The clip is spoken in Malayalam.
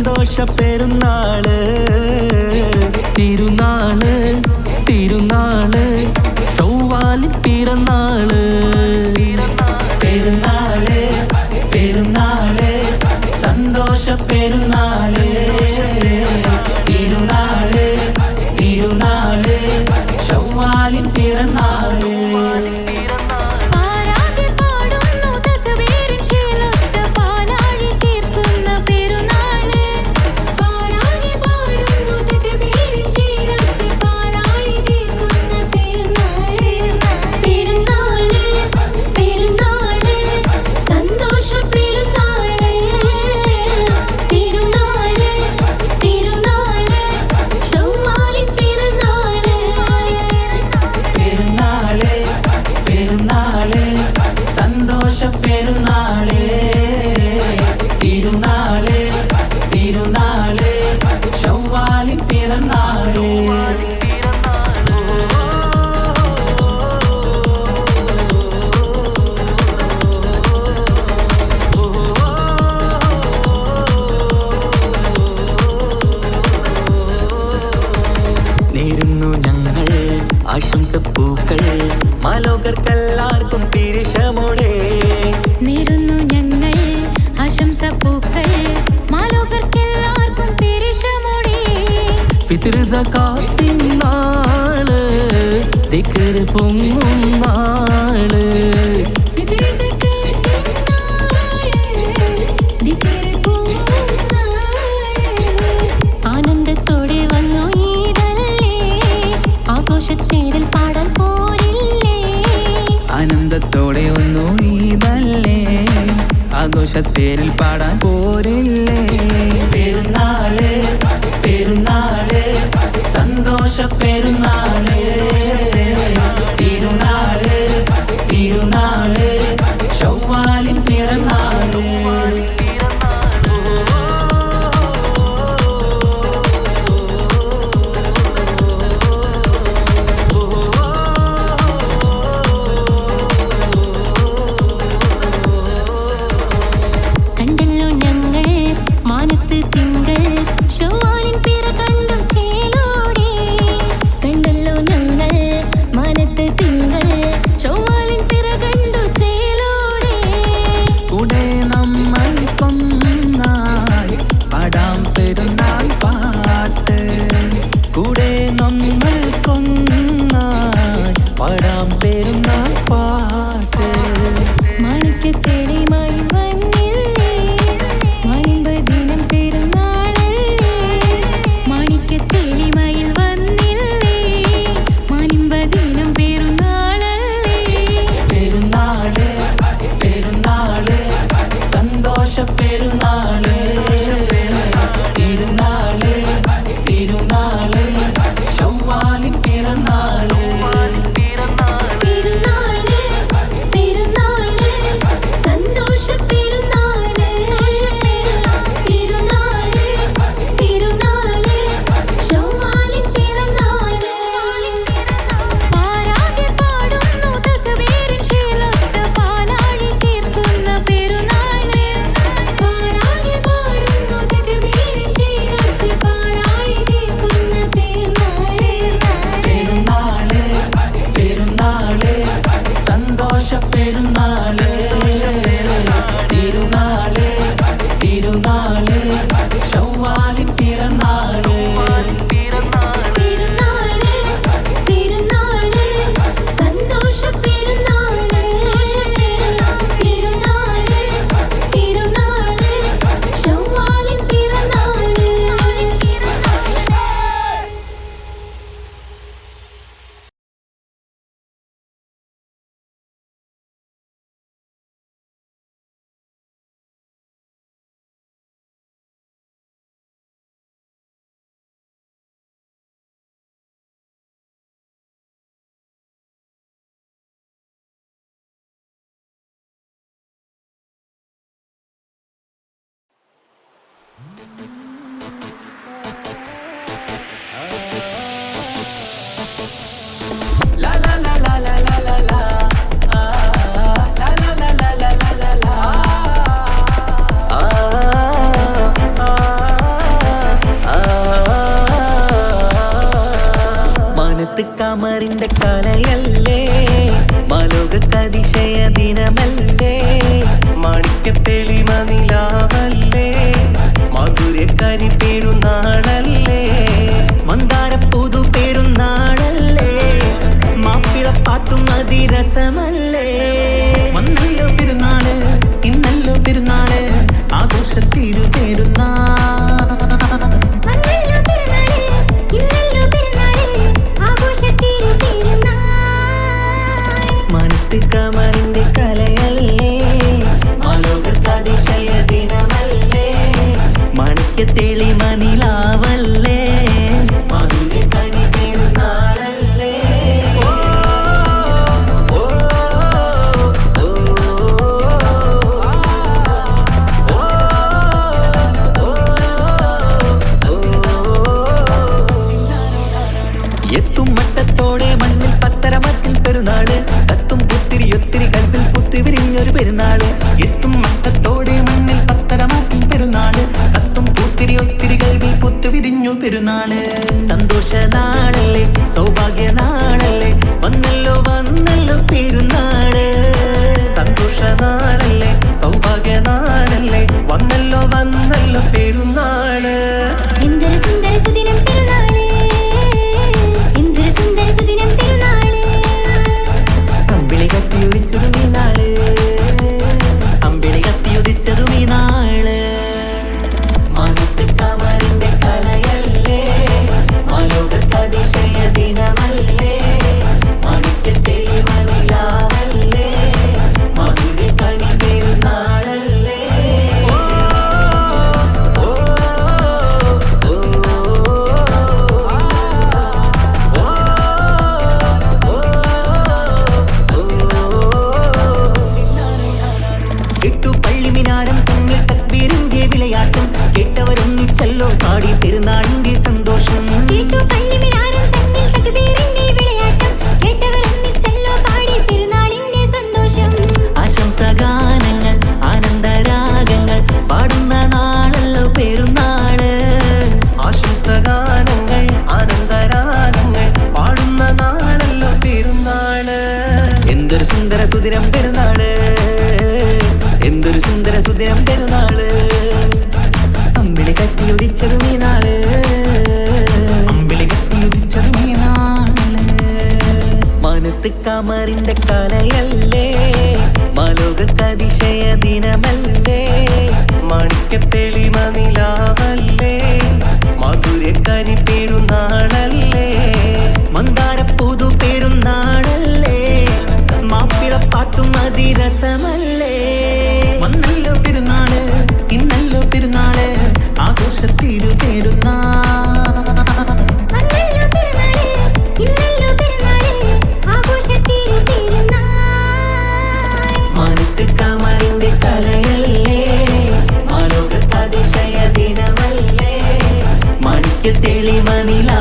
സന്തോഷ പെരുന്നാള് തിരുനാള് തിരുനാള് ചൊവ്വാലിൻ പിറന്നാള് പെരുന്നാള് പെരുന്നാള് സന്തോഷ പെരുന്നാള് തിരുനാള് തിരുനാള് ചൊവ്വാലിൻ പിറന്നാള് ആശംസപ്പൂക്കൾ മാലോകർക്കെല്ലാവർക്കും പിരിശമോടെ നേരുന്നു ഞങ്ങൾ ആശംസപ്പൂക്കൾ മാലോകർക്കെല്ലാവർക്കും പിരിശമോടെ ഫിത്ർ സകാത്തിൻ നാള് ദിക്ർ പൊങ്ങും നാള് ആനന്ദത്തോടെ വന്നു ആഘോഷത്തേരിൽ പാടാൻ പോരില്ലേ ആനന്ദത്തോടെ ഒന്നു ഈദല്ലേ ആഘോഷത്തേരിൽ പാടാൻ പോരില്ലേ പെരുന്നാള് പെരുന്നാള് സന്തോഷ പെരുന്നാള് തിരുനാള് തിരുനാള് ചൊവ്വാലിൻ പിറന്നാള് മാനത്ത് കമറിന്റെ കലയല്ലേ മാലോകതിശയ ദിനമല്ലേ മാണിക്യത്തെളിമ നിലാവല്ലേ മധുരക്കനി പെരുന്നാളല്ലേ മന്ദാര പുതു പെരുന്നാളല്ലേ മാപ്പിളപ്പാട്ടും അതിരസമല്ലേ വന്നല്ലോ പെരുന്നാള് ഇന്നല്ലോ പെരുന്നാള് ആഘോഷത്തിരു പെരുന്നാൾ മാനത്ത് കമറിന്റെ കലയല്ലേ മാലോകതിശയ ദിനമല്ലേ മാണിക്യത്തെളിമ നിലാവല്ലേ മധുരക്കനി പെരുന്നാളല്ലേ എത്തും മട്ടത്തോടെ മണ്ണിൽ പത്തരമത്തിൽ പെരുന്നാള് കത്തും പുത്തിരി ഒത്തിരി കൽപ്പിൽ പുത്തി വിരിഞ്ഞൊരു പെരുന്നാള് എത്തും മട്ടത്തോടെ മണ്ണിൽ പത്തരമത്തിൽ പെരുന്നാള് കത്തും പുത്തിരി ഒത്തിരി കൽപ്പിൽ പുത്തി വിരിഞ്ഞു പെരുന്നാള് സന്തോഷ നാളല്ലേ സൗഭാഗ്യ നാളല്ലേ വന്നല്ലോ വന്നല്ലോ പെരുന്നാള് സന്തോഷ നാളല്ലേ സൗഭാഗ്യ നാളല്ലേ വന്നല്ലോ വന്നല്ലോ പെരുന്നാള് എന്തൊരു സുന്ദര സുദിനം പെരുന്നാള് എന്തൊരു സുന്ദര സുദിനം പെരുന്നാള് അമ്പിളി കത്തിയുദിച്ചതും ഈ നാള് അമ്പിളി കത്തിയുദിച്ചതും ഈ നാള് മാനത്ത് കമറിന്റെ കലയല്ലേ മാലോകതിശയ ദിനമല്ലേ മാണിക്യത്തെളിമ നിലാവല്ലേ മധുരക്കനി പെരുന്നാളല്ലേ എട്ടു പള്ളിമിനാരം തമ്മിൽ തക്ബീറിന്റെ വിളയാട്ടം കേട്ടവരൊന്നിച്ചല്ലോ പാടി പെരുന്നാളിന്റെ സന്തോഷം കേട്ടു പള്ളിമിനാരം തന്നിൽ തക്ബീറിന്റെ വിളയാട്ടം കേട്ടവരൊന്നിച്ചല്ലോ പാടി പെരുന്നാളിന്റെ സന്തോഷം ആശംസഗാനങ്ങൾ ആനന്ദരാഗങ്ങൾ പാടുന്ന നാളല്ലോ പെരുന്നാള് ആശംസഗാനങ്ങൾ ആനന്ദരാഗങ്ങൾ പാടുന്ന നാളല്ലോ പെരുന്നാള് എന്തൊരു സുന്ദര സുദിനം പെരുന്നാള് എന്തൊരു സുന്ദര സുദിനം പെരുന്നാള് അമ്പിളി കത്തിയുദിച്ചതും ഈ നാള് അമ്പിളി കത്തിയുദിച്ചതും ഈ നാള് മാനത്ത് കമറിന്റെ കലയല്ലേ മാലോകതിശയ ദിനമല്ലേ മാണിക്യത്തെളിമ നിലാവല്ലേ മധുരക്കനി പെരുന്നാളല്ലേ മന്ദാര പുതു പെരുന്നാളല്ലേ മാപ്പിളപ്പാട്ടും അതിരസമല്ലേ വന്നല്ലോ പെരുന്നാള് ഇന്നല്ലോ പെരുന്നാള് ആഘോഷത്തിരു പെരുന്നാൾ വന്നല്ലോ പെരുന്നാള് ഇന്നല്ലോ പെരുന്നാള് ആഘോഷത്തിരു പെരുന്നാൾ മാനത്ത് കമറിന്റെ കലയല്ലേ മാലോകതിശയ ദിനമല്ലേ മാണിക്യത്തെളിമ നിലാ